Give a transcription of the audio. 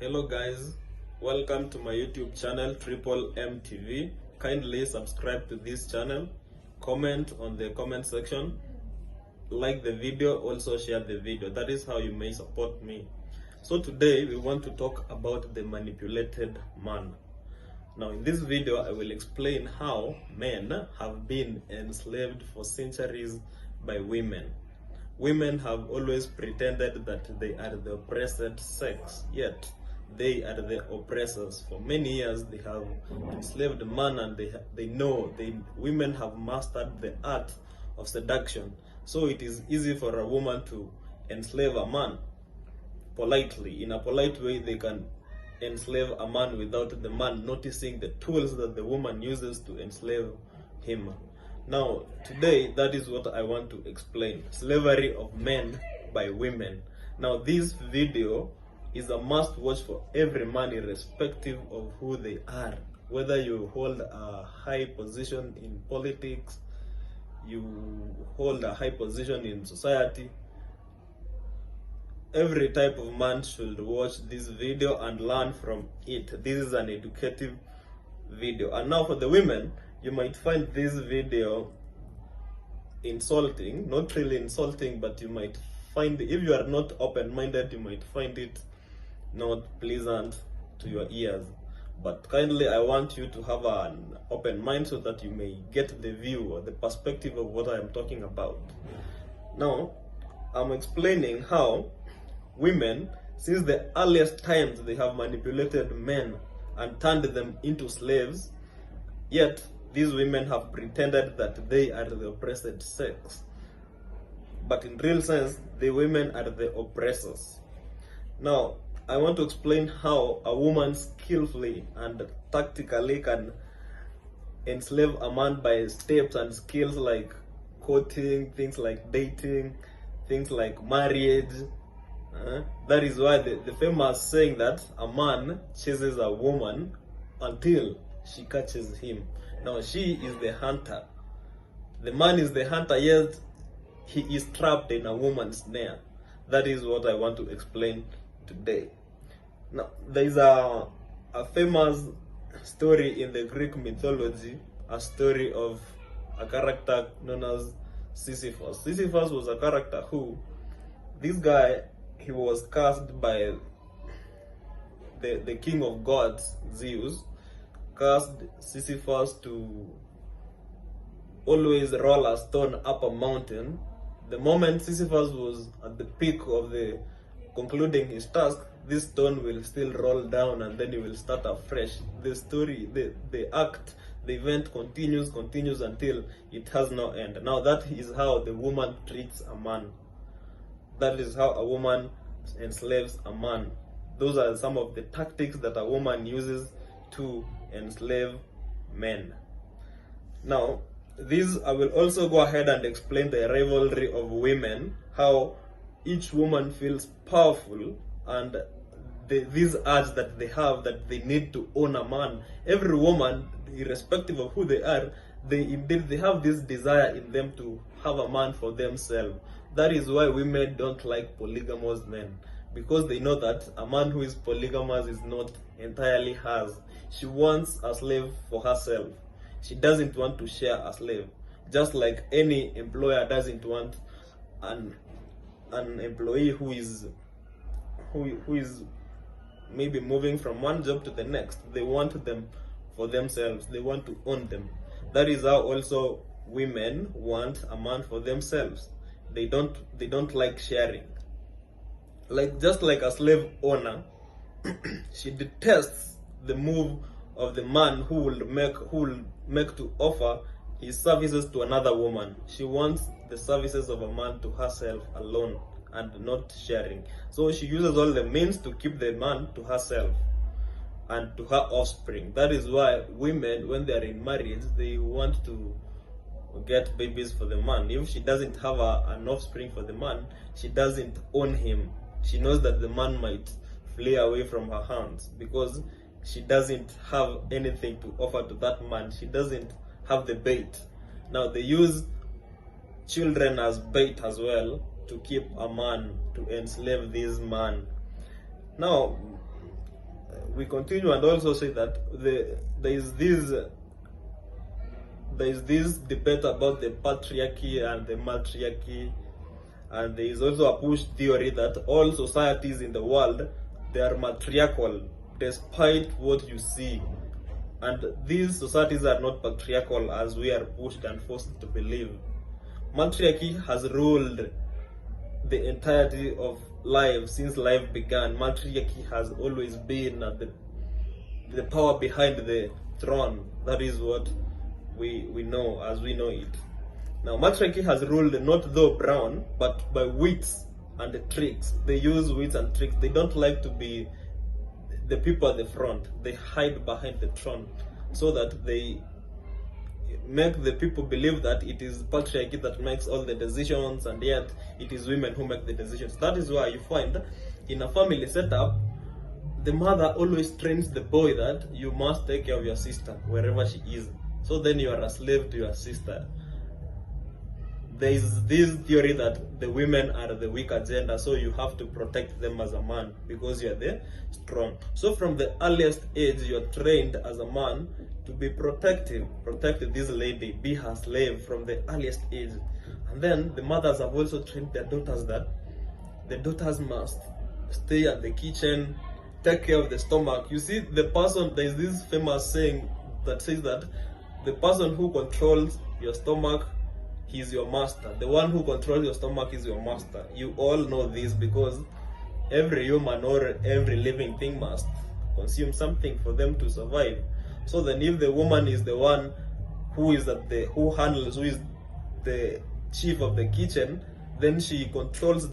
Hello guys, welcome to my YouTube channel Triple M TV. Kindly subscribe to this channel, comment on the comment section, like the video, also share the video. That is how you may support me. So today we want to talk about the manipulated man. Now in this video I will explain how men have been enslaved for centuries by women. Women have always pretended that they are the oppressed sex, yet they are the oppressors. For many years they have enslaved man, and they know women have mastered the art of seduction. So it is easy for a woman to enslave a man politely. In a polite way, they can enslave a man without the man noticing the tools that the woman uses to enslave him. Now, today, that is what I want to explain. Slavery of men by women. Now, this video is a must watch for every man, irrespective of who they are. Whether you hold a high position in politics, you hold a high position in society, every type of man should watch this video and learn from it. This is an educative video. And now for the women, you might find this video insulting, not really insulting, but you might find, if you are not open-minded, you might find it not pleasant to your ears. But kindly, I want you to have an open mind so that you may get the view or the perspective of what I am talking about. Now, I'm explaining how women, since the earliest times, they have manipulated men and turned them into slaves, yet these women have pretended that they are the oppressed sex. But in real sense, the women are the oppressors. Now, I want to explain how a woman skillfully and tactically can enslave a man by steps and skills like courting, things like dating, things like marriage. That is why the famous saying that a man chases a woman until she catches him. Now she is the hunter. The man is the hunter, yet he is trapped in a woman's snare. That is what I want to explain today. Now there is a famous story in the Greek mythology, a story of a character known as Sisyphus. Sisyphus was a character who, this guy, he was cursed by the king of gods, Zeus, cursed Sisyphus to always roll a stone up a mountain. The moment Sisyphus was at the peak of the concluding his task, this stone will still roll down and then he will start afresh. The story, the act, the event continues until it has no end. Now that is how the woman treats a man. That is how a woman enslaves a man. Those are some of the tactics that a woman uses to enslave men. Now, I will also go ahead and explain the rivalry of women, how each woman feels powerful, and these urge that they have, that they need to own a man. Every woman, irrespective of who they are, they have this desire in them to have a man for themselves. That is why women don't like polygamous men, because they know that a man who is polygamous is not entirely hers. She wants a slave for herself. She doesn't want to share a slave. Just like any employer doesn't want an employee who is maybe moving from one job to the next. They want them for themselves. They want to own them. That is how also women want a man for themselves. They don't like sharing. Just like a slave owner, she detests the move of the man who will make to offer his services to another woman. She wants the services of a man to herself alone and not sharing. So she uses all the means to keep the man to herself and to her offspring. That is why women, when they are in marriage, they want to get babies for the man. If she doesn't have an offspring for the man, she doesn't own him. She knows that the man might flee away from her hands because she doesn't have anything to offer to that man. She doesn't have the bait. Now they use children as bait as well to keep a man, to enslave this man. Now we continue and also say that there is this debate about the patriarchy and the matriarchy, and there is also a push theory that all societies in the world, they are matriarchal despite what you see, and these societies are not patriarchal as we are pushed and forced to believe. Matriarchy has ruled the entirety of life since life began. Matriarchy has always been the power behind the throne. That is what we know as we know it. Now, matriarchy has ruled not though brown, but by wits and tricks. They use wits and tricks. They don't like to be the people at the front. They hide behind the throne so that they make the people believe that it is patriarchy that makes all the decisions, and yet it is women who make the decisions. That is why you find in a family setup, the mother always trains the boy that you must take care of your sister wherever she is. So then you are a slave to your sister. There is this theory that the women are the weaker gender, so you have to protect them as a man because you are the strong. So from the earliest age, you are trained as a man to be protective, protect this lady, be her slave from the earliest age. And then the mothers have also trained their daughters that the daughters must stay at the kitchen, take care of the stomach. You see, the person, there is this famous saying that says that the person who controls your stomach, he is your master. The one who controls your stomach is your master. You all know this because every human or every living thing must consume something for them to survive. So then if the woman is the one who is who is the chief of the kitchen, then she controls